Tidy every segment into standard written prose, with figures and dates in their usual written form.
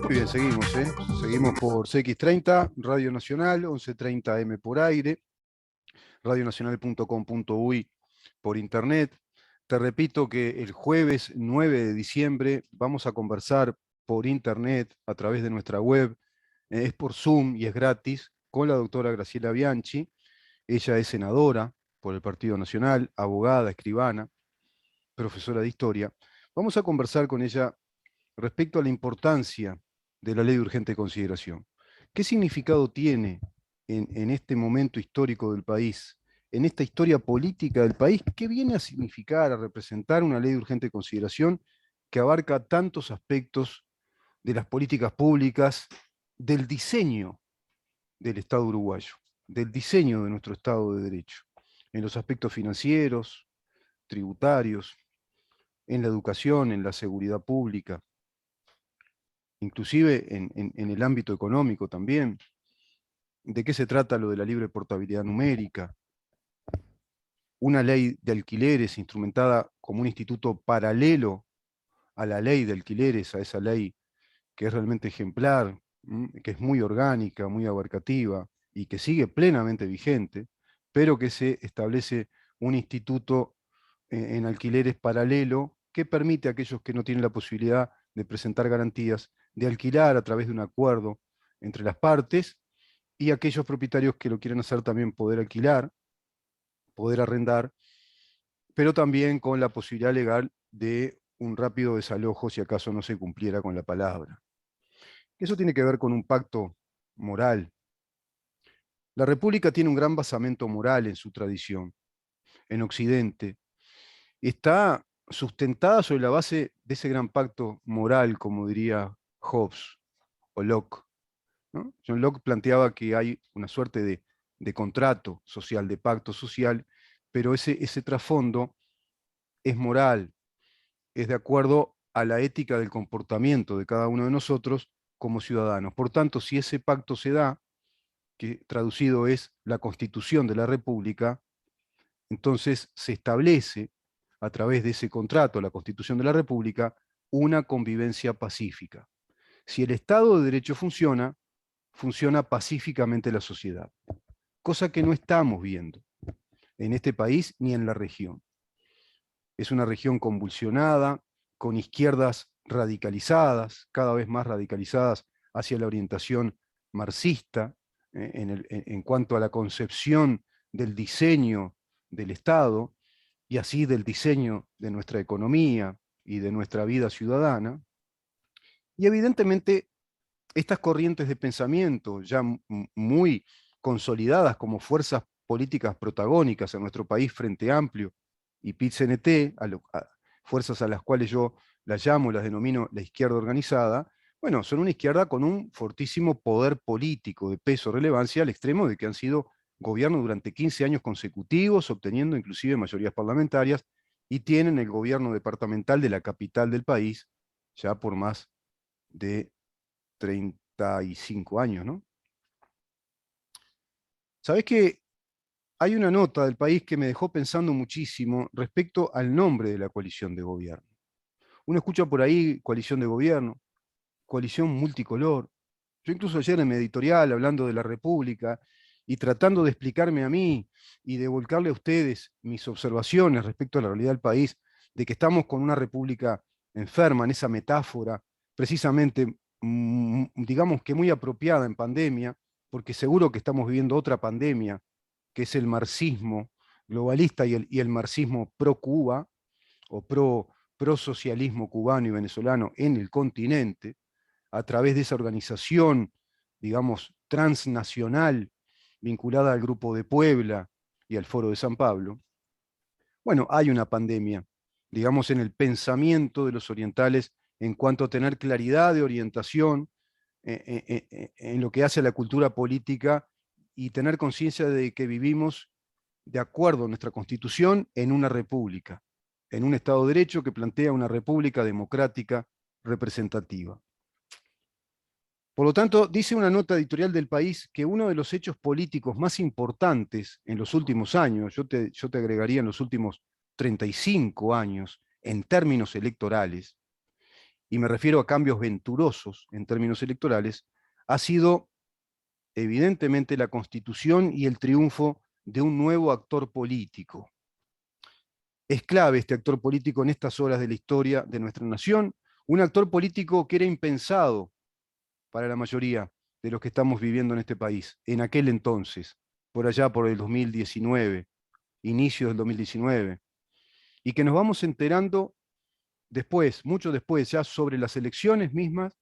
Muy bien, seguimos, ¿eh? Seguimos por CX30, Radio Nacional, 11:30 AM por aire, radionacional.com.uy por internet. Te repito que el jueves 9 de diciembre vamos a conversar por internet a través de nuestra web, es por Zoom y es gratis, con la doctora Graciela Bianchi. Ella es senadora por el Partido Nacional, abogada, escribana, profesora de historia. Vamos a conversar con ella respecto a la importancia de la ley de urgente consideración. ¿Qué significado tiene en este momento histórico del país, en esta historia política del país? ¿Qué viene a significar, a representar una ley de urgente consideración que abarca tantos aspectos de las políticas públicas, del diseño del Estado uruguayo, del diseño de nuestro Estado de Derecho, en los aspectos financieros, tributarios, en la educación, en la seguridad pública, inclusive en el ámbito económico también? ¿De qué se trata lo de la libre portabilidad numérica? Una ley de alquileres instrumentada como un instituto paralelo a la ley de alquileres, a esa ley que es realmente ejemplar, que es muy orgánica, muy abarcativa y que sigue plenamente vigente, pero que se establece un instituto en alquileres paralelo que permite a aquellos que no tienen la posibilidad de presentar garantías de alquilar a través de un acuerdo entre las partes, y aquellos propietarios que lo quieren hacer también poder alquilar, poder arrendar, pero también con la posibilidad legal de un rápido desalojo si acaso no se cumpliera con la palabra. Eso tiene que ver con un pacto moral. La República tiene un gran basamento moral en su tradición, en Occidente. Está sustentada sobre la base de ese gran pacto moral, como diría Hobbes o Locke, ¿no? John Locke planteaba que hay una suerte de contrato social, de pacto social, pero ese trasfondo es moral, es de acuerdo a la ética del comportamiento de cada uno de nosotros como ciudadanos. Por tanto, si ese pacto se da, que traducido es la Constitución de la República, entonces se establece a través de ese contrato, la Constitución de la República, una convivencia pacífica. Si el Estado de Derecho funciona, funciona pacíficamente la sociedad, cosa que no estamos viendo en este país ni en la región. Es una región convulsionada, con izquierdas radicalizadas, cada vez más radicalizadas hacia la orientación marxista, en cuanto a la concepción del diseño del Estado y así del diseño de nuestra economía y de nuestra vida ciudadana. Y evidentemente estas corrientes de pensamiento ya muy consolidadas como fuerzas políticas protagónicas en nuestro país, Frente Amplio y PIT-CNT, fuerzas a las cuales yo las llamo, las denomino la izquierda organizada, bueno, son una izquierda con un fortísimo poder político de peso, relevancia, al extremo de que han sido gobierno durante 15 años consecutivos, obteniendo inclusive mayorías parlamentarias, y tienen el gobierno departamental de la capital del país ya por más de 35 años, ¿no? ¿Sabés que hay una nota del país que me dejó pensando muchísimo respecto al nombre de la coalición de gobierno? Uno escucha por ahí coalición de gobierno, coalición multicolor. Yo incluso ayer en mi editorial, hablando de la República y tratando de explicarme a mí y de volcarle a ustedes mis observaciones respecto a la realidad del país, de que estamos con una república enferma, en esa metáfora, precisamente, digamos que muy apropiada en pandemia, porque seguro que estamos viviendo otra pandemia, que es el marxismo globalista y el marxismo pro-Cuba, o pro-socialismo cubano y venezolano en el continente, a través de esa organización, digamos, transnacional, vinculada al Grupo de Puebla y al Foro de San Pablo. Bueno, hay una pandemia, digamos, en el pensamiento de los orientales en cuanto a tener claridad de orientación en lo que hace a la cultura política y tener conciencia de que vivimos de acuerdo a nuestra Constitución en una república, en un Estado de Derecho que plantea una república democrática representativa. Por lo tanto, dice una nota editorial del país que uno de los hechos políticos más importantes en los últimos años, yo te agregaría en los últimos 35 años, en términos electorales, y me refiero a cambios venturosos en términos electorales, ha sido evidentemente la constitución y el triunfo de un nuevo actor político. Es clave este actor político en estas horas de la historia de nuestra nación, un actor político que era impensado para la mayoría de los que estamos viviendo en este país, en aquel entonces, por allá por el 2019, inicios del 2019, y que nos vamos enterando después, mucho después, ya sobre las elecciones mismas,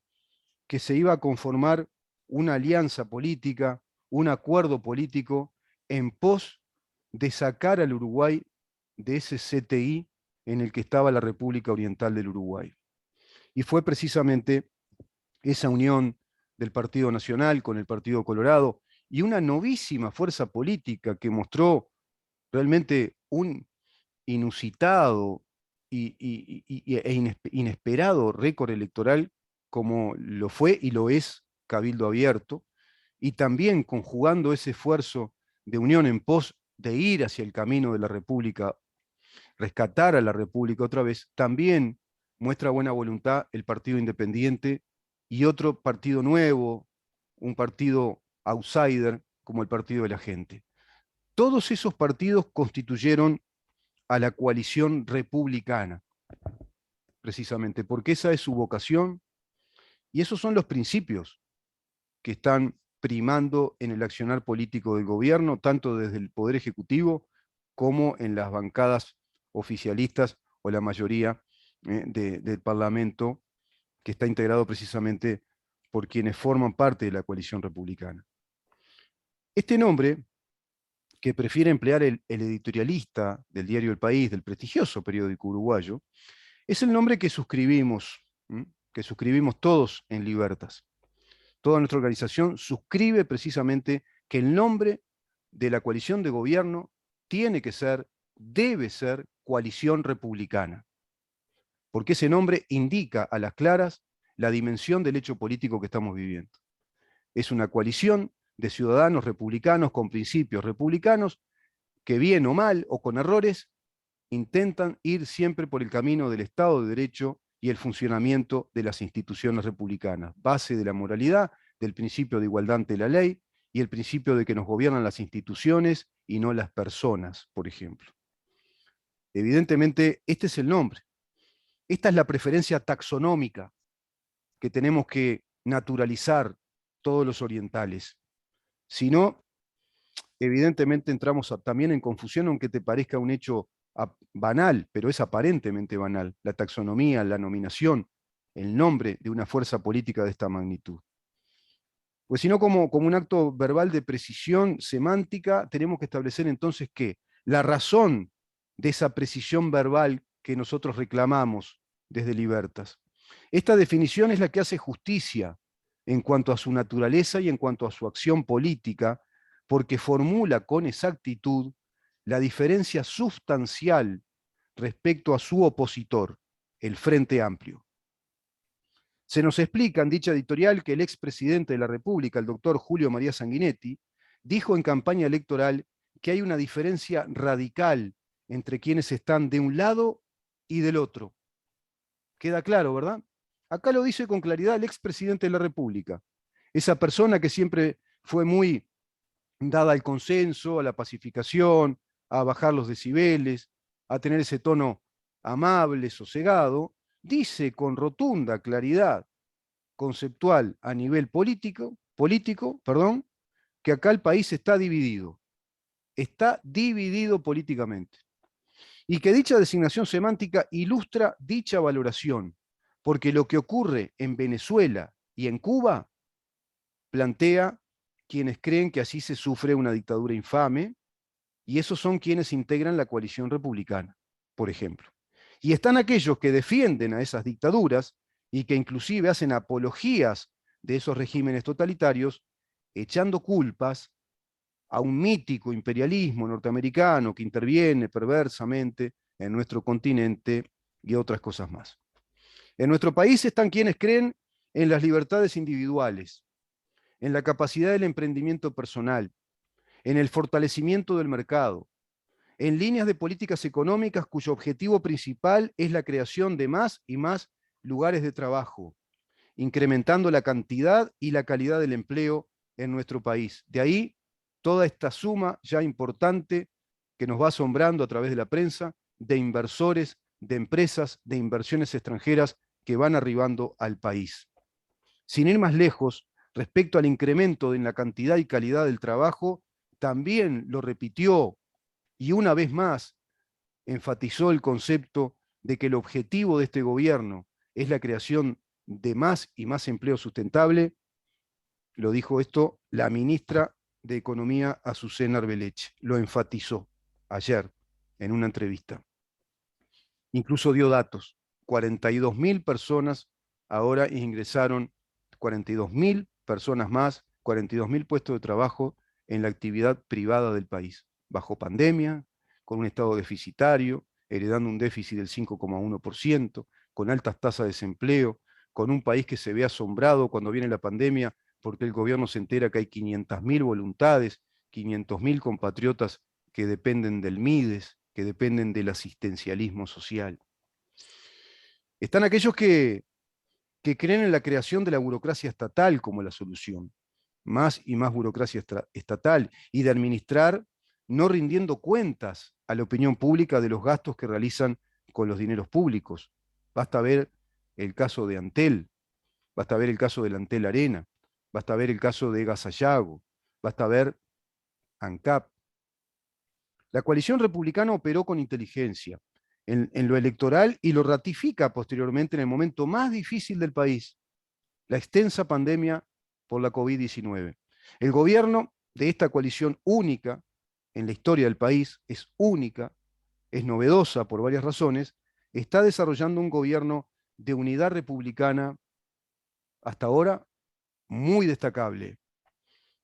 que se iba a conformar una alianza política, un acuerdo político en pos de sacar al Uruguay de ese CTI en el que estaba la República Oriental del Uruguay. Y fue precisamente esa unión del Partido Nacional con el Partido Colorado y una novísima fuerza política que mostró realmente un inusitado e inesperado récord electoral como lo fue y lo es Cabildo Abierto, y también conjugando ese esfuerzo de unión en pos de ir hacia el camino de la República, rescatar a la República otra vez, también muestra buena voluntad el Partido Independiente y otro partido nuevo, un partido outsider como el Partido de la Gente. Todos esos partidos constituyeron a la coalición republicana, precisamente, porque esa es su vocación y esos son los principios que están primando en el accionar político del gobierno, tanto desde el Poder Ejecutivo como en las bancadas oficialistas o la mayoría del Parlamento, que está integrado precisamente por quienes forman parte de la coalición republicana. Este nombre, que prefiere emplear el editorialista del diario El País, del prestigioso periódico uruguayo, es el nombre que suscribimos todos en Libertas. Toda nuestra organización suscribe precisamente que el nombre de la coalición de gobierno tiene que ser, debe ser, coalición republicana, porque ese nombre indica a las claras la dimensión del hecho político que estamos viviendo. Es una coalición de ciudadanos republicanos con principios republicanos que bien o mal o con errores intentan ir siempre por el camino del Estado de Derecho y el funcionamiento de las instituciones republicanas, base de la moralidad, del principio de igualdad ante la ley y el principio de que nos gobiernan las instituciones y no las personas, por ejemplo. Evidentemente, este es el nombre. Esta es la preferencia taxonómica que tenemos que naturalizar todos los orientales. Si no, evidentemente entramos también en confusión, aunque te parezca un hecho banal, pero es aparentemente banal, la taxonomía, la nominación, el nombre de una fuerza política de esta magnitud. Pues si no, como un acto verbal de precisión semántica, tenemos que establecer entonces que la razón de esa precisión verbal que nosotros reclamamos desde Libertas. Esta definición es la que hace justicia en cuanto a su naturaleza y en cuanto a su acción política, porque formula con exactitud la diferencia sustancial respecto a su opositor, el Frente Amplio. Se nos explica en dicha editorial que el expresidente de la República, el doctor Julio María Sanguinetti, dijo en campaña electoral que hay una diferencia radical entre quienes están de un lado y del otro. Queda claro, ¿verdad? Acá lo dice con claridad el expresidente de la República, esa persona que siempre fue muy dada al consenso, a la pacificación, a bajar los decibeles, a tener ese tono amable, sosegado, dice con rotunda claridad conceptual a nivel político, que acá el país está dividido políticamente. Y que dicha designación semántica ilustra dicha valoración, porque lo que ocurre en Venezuela y en Cuba plantea quienes creen que así se sufre una dictadura infame, y esos son quienes integran la coalición republicana, por ejemplo. Y están aquellos que defienden a esas dictaduras y que inclusive hacen apologías de esos regímenes totalitarios, echando culpas a un mítico imperialismo norteamericano que interviene perversamente en nuestro continente y otras cosas más. En nuestro país están quienes creen en las libertades individuales, en la capacidad del emprendimiento personal, en el fortalecimiento del mercado, en líneas de políticas económicas cuyo objetivo principal es la creación de más y más lugares de trabajo, incrementando la cantidad y la calidad del empleo en nuestro país. De ahí toda esta suma ya importante que nos va asombrando a través de la prensa, de inversores, de empresas, de inversiones extranjeras que van arribando al país. Sin ir más lejos, respecto al incremento en la cantidad y calidad del trabajo, también lo repitió y una vez más enfatizó el concepto de que el objetivo de este gobierno es la creación de más y más empleo sustentable. Lo dijo esto la ministra de Economía, Azucena Arbeleche. Lo enfatizó ayer en una entrevista. Incluso dio datos. 42.000 personas ahora ingresaron, 42.000 personas más, 42.000 puestos de trabajo en la actividad privada del país, bajo pandemia, con un estado deficitario, heredando un déficit del 5,1%, con altas tasas de desempleo, con un país que se ve asombrado cuando viene la pandemia porque el gobierno se entera que hay 500.000 voluntades, 500.000 compatriotas que dependen del MIDES, que dependen del asistencialismo social. Están aquellos que creen en la creación de la burocracia estatal como la solución, más y más burocracia estatal, y de administrar no rindiendo cuentas a la opinión pública de los gastos que realizan con los dineros públicos. Basta ver el caso de Antel, basta ver el caso del Antel Arena, basta ver el caso de Gasallago, basta ver ANCAP. La coalición republicana operó con inteligencia en lo electoral y lo ratifica posteriormente en el momento más difícil del país, la extensa pandemia por la COVID-19. El gobierno de esta coalición única en la historia del país, es única, es novedosa por varias razones, está desarrollando un gobierno de unidad republicana hasta ahora muy destacable,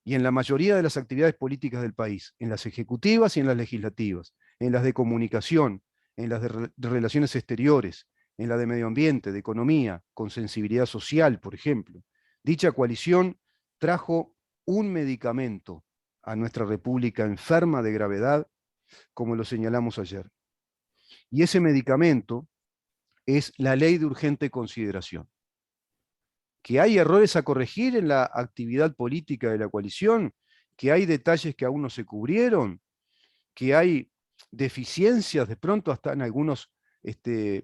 y en la mayoría de las actividades políticas del país, en las ejecutivas y en las legislativas, en las de comunicación, en las de relaciones exteriores, en la de medio ambiente, de economía, con sensibilidad social, por ejemplo. Dicha coalición trajo un medicamento a nuestra república enferma de gravedad, como lo señalamos ayer. Y ese medicamento es la ley de urgente consideración. Que hay errores a corregir en la actividad política de la coalición, que hay detalles que aún no se cubrieron, que hay deficiencias de pronto hasta en algunos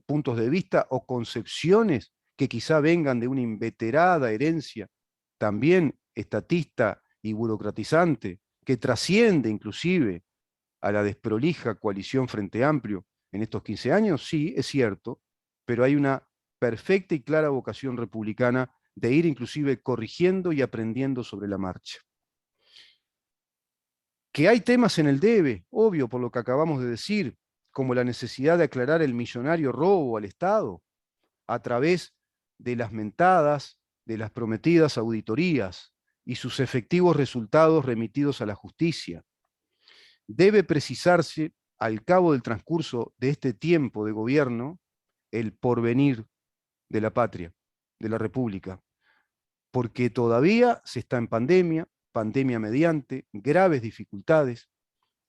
puntos de vista o concepciones que quizá vengan de una inveterada herencia, también estatista y burocratizante, que trasciende inclusive a la desprolija coalición Frente Amplio en estos 15 años, sí, es cierto, pero hay una perfecta y clara vocación republicana de ir inclusive corrigiendo y aprendiendo sobre la marcha. Que hay temas en el debe, obvio, por lo que acabamos de decir, como la necesidad de aclarar el millonario robo al Estado a través de las mentadas, de las prometidas auditorías y sus efectivos resultados remitidos a la justicia. Debe precisarse, al cabo del transcurso de este tiempo de gobierno, el porvenir de la patria, de la República, porque todavía se está en pandemia, pandemia mediante, graves dificultades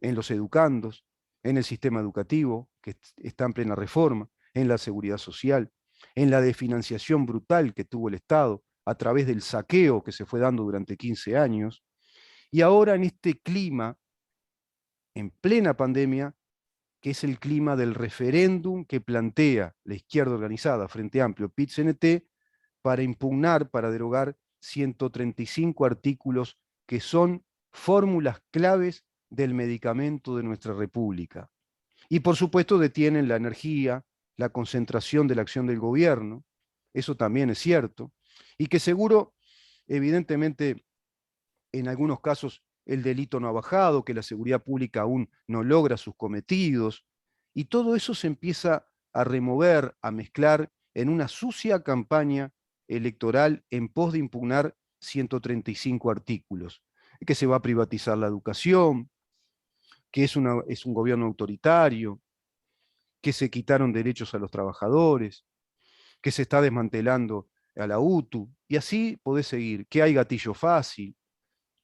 en los educandos, en el sistema educativo, que está en plena reforma, en la seguridad social, en la desfinanciación brutal que tuvo el Estado a través del saqueo que se fue dando durante 15 años, y ahora en este clima, en plena pandemia, que es el clima del referéndum que plantea la izquierda organizada, Frente Amplio, PIT-CNT, para impugnar, para derogar 135 artículos que son fórmulas claves del medicamento de nuestra República. Y por supuesto detienen la energía, la concentración de la acción del gobierno, eso también es cierto, y que seguro, evidentemente, en algunos casos el delito no ha bajado, que la seguridad pública aún no logra sus cometidos, y todo eso se empieza a remover, a mezclar en una sucia campaña electoral en pos de impugnar 135 artículos, que se va a privatizar la educación, que es un gobierno autoritario, que se quitaron derechos a los trabajadores, que se está desmantelando a la UTU, y así podés seguir, que hay gatillo fácil.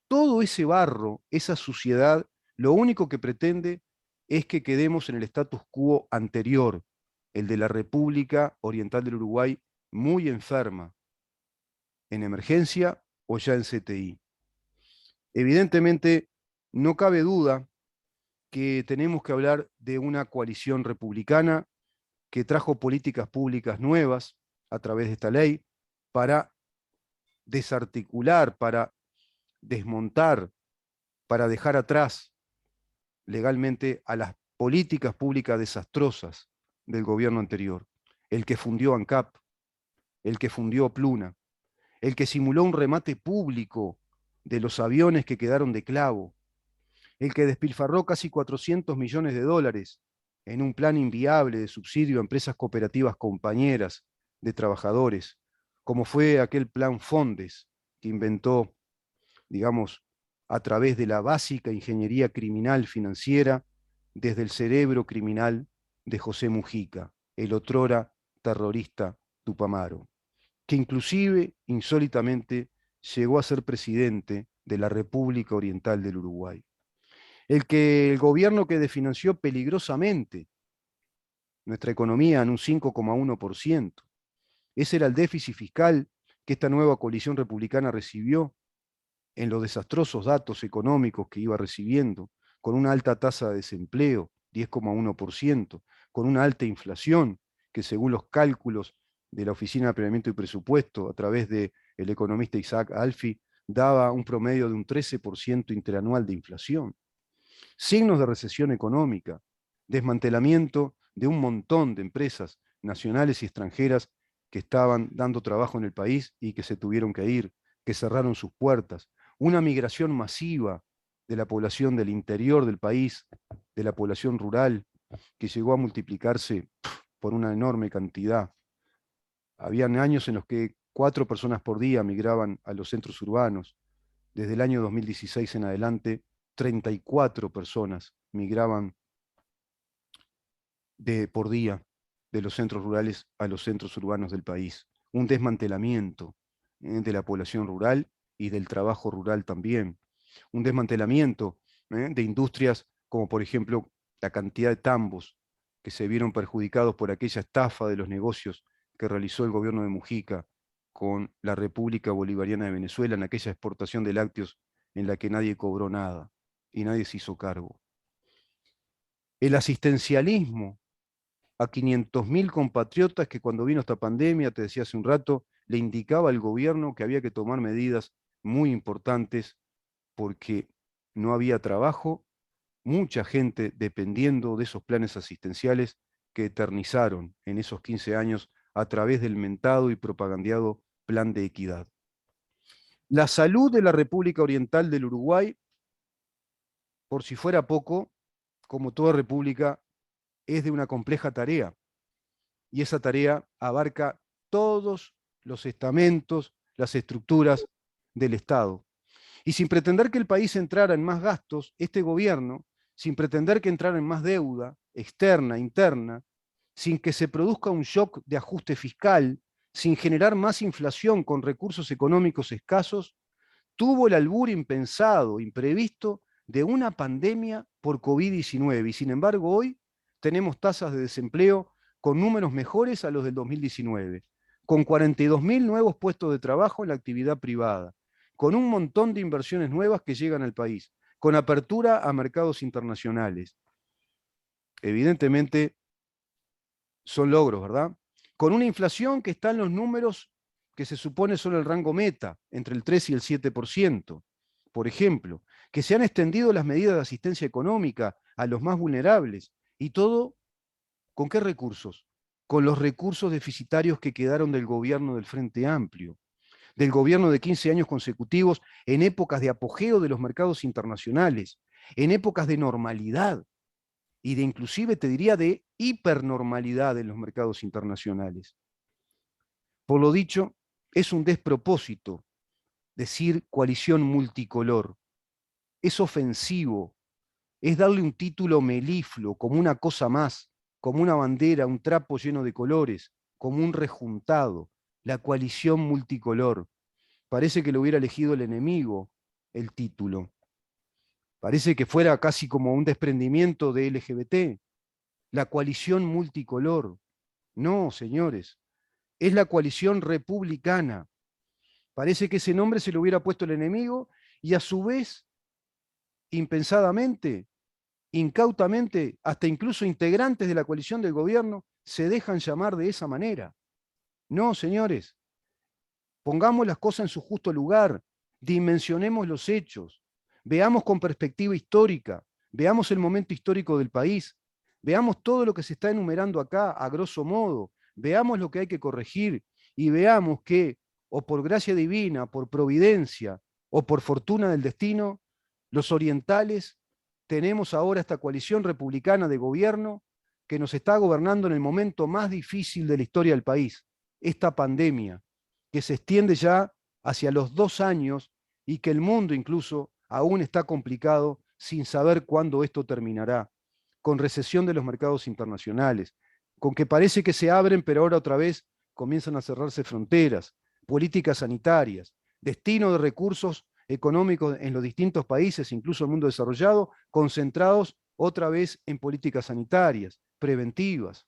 Todo ese barro, esa suciedad, lo único que pretende es que quedemos en el status quo anterior, el de la República Oriental del Uruguay muy enferma, en emergencia o ya en CTI. Evidentemente, no cabe duda que tenemos que hablar de una coalición republicana que trajo políticas públicas nuevas a través de esta ley para desarticular, para desmontar, para dejar atrás legalmente a las políticas públicas desastrosas del gobierno anterior. El que fundió ANCAP, el que fundió Pluna, el que simuló un remate público de los aviones que quedaron de clavo, el que despilfarró casi 400 millones de dólares en un plan inviable de subsidio a empresas cooperativas compañeras de trabajadores, como fue aquel plan Fondes que inventó, digamos, a través de la básica ingeniería criminal financiera desde el cerebro criminal de José Mujica, el otrora terrorista Tupamaro, que inclusive, insólitamente, llegó a ser presidente de la República Oriental del Uruguay. El gobierno que desfinanció peligrosamente nuestra economía en un 5,1%. Ese era el déficit fiscal que esta nueva coalición republicana recibió en los desastrosos datos económicos que iba recibiendo, con una alta tasa de desempleo, 10,1%, con una alta inflación, que según los cálculos de la Oficina de Planeamiento y Presupuesto, a través del economista Isaac Alfi, daba un promedio de un 13% interanual de inflación. Signos de recesión económica, desmantelamiento de un montón de empresas nacionales y extranjeras que estaban dando trabajo en el país y que se tuvieron que ir, que cerraron sus puertas, una migración masiva de la población del interior del país, de la población rural, que llegó a multiplicarse por una enorme cantidad. Habían años en los que 4 personas por día migraban a los centros urbanos. Desde el año 2016 en adelante, 34 personas migraban por día de los centros rurales a los centros urbanos del país. Un desmantelamiento de la población rural y del trabajo rural también. Un desmantelamiento de industrias como por ejemplo la cantidad de tambos que se vieron perjudicados por aquella estafa de los negocios que realizó el gobierno de Mujica con la República Bolivariana de Venezuela en aquella exportación de lácteos en la que nadie cobró nada y nadie se hizo cargo. El asistencialismo a 500.000 compatriotas que cuando vino esta pandemia, te decía hace un rato, le indicaba al gobierno que había que tomar medidas muy importantes porque no había trabajo, mucha gente dependiendo de esos planes asistenciales que eternizaron en esos 15 años a través del mentado y propagandeado Plan de Equidad. La salud de la República Oriental del Uruguay, por si fuera poco, como toda república, es de una compleja tarea. Y esa tarea abarca todos los estamentos, las estructuras del Estado. Y sin pretender que el país entrara en más gastos, este gobierno, sin pretender que entrara en más deuda externa, interna, sin que se produzca un shock de ajuste fiscal, sin generar más inflación con recursos económicos escasos, tuvo el albur impensado, imprevisto, de una pandemia por COVID-19. Y sin embargo, hoy tenemos tasas de desempleo con números mejores a los del 2019, con 42.000 nuevos puestos de trabajo en la actividad privada, con un montón de inversiones nuevas que llegan al país, con apertura a mercados internacionales. Evidentemente, son logros, ¿verdad? Con una inflación que está en los números que se supone son el rango meta, entre el 3 y el 7%. Por ejemplo, que se han extendido las medidas de asistencia económica a los más vulnerables. ¿Y todo con qué recursos? Con los recursos deficitarios que quedaron del gobierno del Frente Amplio, del gobierno de 15 años consecutivos en épocas de apogeo de los mercados internacionales, en épocas de normalidad y de inclusive, te diría, de hipernormalidad en los mercados internacionales. Por lo dicho, es un despropósito decir coalición multicolor. Es ofensivo, es darle un título melifluo, como una cosa más, como una bandera, un trapo lleno de colores, como un rejuntado, la coalición multicolor. Parece que lo hubiera elegido el enemigo, el título. Parece que fuera casi como un desprendimiento de LGBT, la coalición multicolor. No, señores, es la coalición republicana. Parece que ese nombre se lo hubiera puesto el enemigo y a su vez, impensadamente, incautamente, hasta incluso integrantes de la coalición del gobierno se dejan llamar de esa manera. No, señores, pongamos las cosas en su justo lugar, dimensionemos los hechos, veamos con perspectiva histórica, veamos el momento histórico del país, veamos todo lo que se está enumerando acá a grosso modo, veamos lo que hay que corregir y veamos que, o por gracia divina, por providencia o por fortuna del destino, los orientales tenemos ahora esta coalición republicana de gobierno que nos está gobernando en el momento más difícil de la historia del país, esta pandemia, que se extiende ya hacia los 2 años y que el mundo incluso aún está complicado sin saber cuándo esto terminará, con recesión de los mercados internacionales, con que parece que se abren, pero ahora otra vez comienzan a cerrarse fronteras, políticas sanitarias, destino de recursos económicos en los distintos países, incluso el mundo desarrollado, concentrados otra vez en políticas sanitarias, preventivas,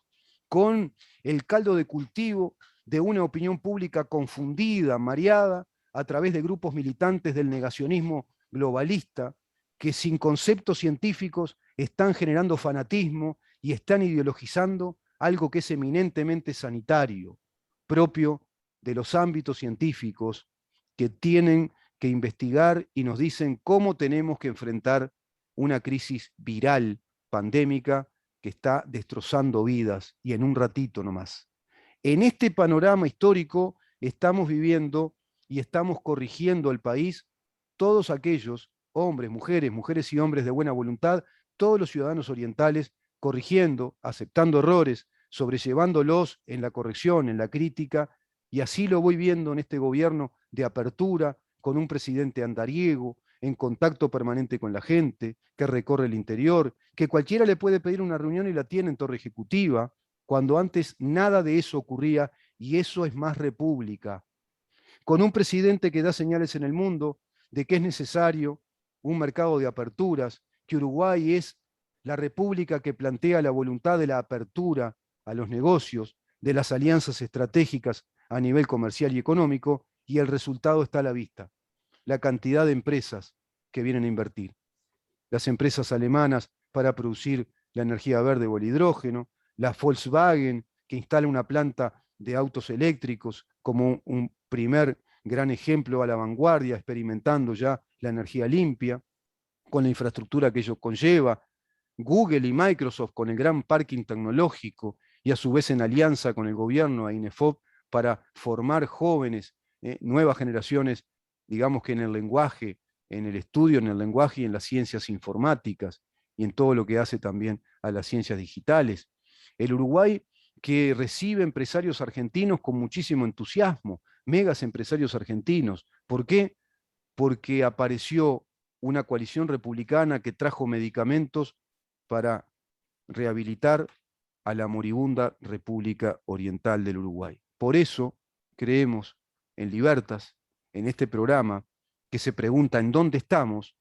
con el caldo de cultivo de una opinión pública confundida, mareada, a través de grupos militantes del negacionismo globalista, que sin conceptos científicos están generando fanatismo y están ideologizando algo que es eminentemente sanitario, propio de los ámbitos científicos que tienen que investigar y nos dicen cómo tenemos que enfrentar una crisis viral, pandémica, que está destrozando vidas, y en un ratito nomás. En este panorama histórico estamos viviendo y estamos corrigiendo al país todos aquellos hombres, mujeres y hombres de buena voluntad, todos los ciudadanos orientales, corrigiendo, aceptando errores, sobrellevándolos en la corrección, en la crítica, y así lo voy viendo en este gobierno de apertura, con un presidente andariego, en contacto permanente con la gente, que recorre el interior, que cualquiera le puede pedir una reunión y la tiene en Torre Ejecutiva, cuando antes nada de eso ocurría, y eso es más república. Con un presidente que da señales en el mundo de que es necesario un mercado de aperturas, que Uruguay es la república que plantea la voluntad de la apertura a los negocios, de las alianzas estratégicas a nivel comercial y económico, y el resultado está a la vista. La cantidad de empresas que vienen a invertir. Las empresas alemanas para producir la energía verde o el hidrógeno, la Volkswagen que instala una planta de autos eléctricos como un primer gran ejemplo a la vanguardia, experimentando ya la energía limpia, con la infraestructura que ello conlleva, Google y Microsoft con el gran parking tecnológico y a su vez en alianza con el gobierno a INEFOP para formar jóvenes, nuevas generaciones, digamos que en el lenguaje, en el estudio, en el lenguaje y en las ciencias informáticas y en todo lo que hace también a las ciencias digitales. El Uruguay que recibe empresarios argentinos con muchísimo entusiasmo, megas empresarios argentinos. ¿Por qué? Porque apareció una coalición republicana que trajo medicamentos para rehabilitar a la moribunda República Oriental del Uruguay. Por eso creemos en Libertas, en este programa, que se pregunta ¿en dónde estamos?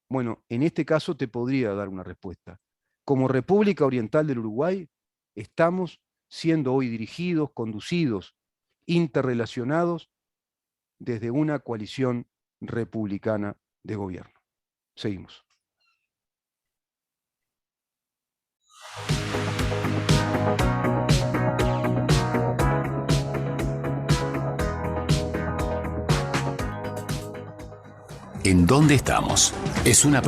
Bueno, en este caso te podría dar una respuesta. Como República Oriental del Uruguay, estamos siendo hoy dirigidos, conducidos, interrelacionados desde una coalición republicana de gobierno. Seguimos. ¿En dónde estamos? Es una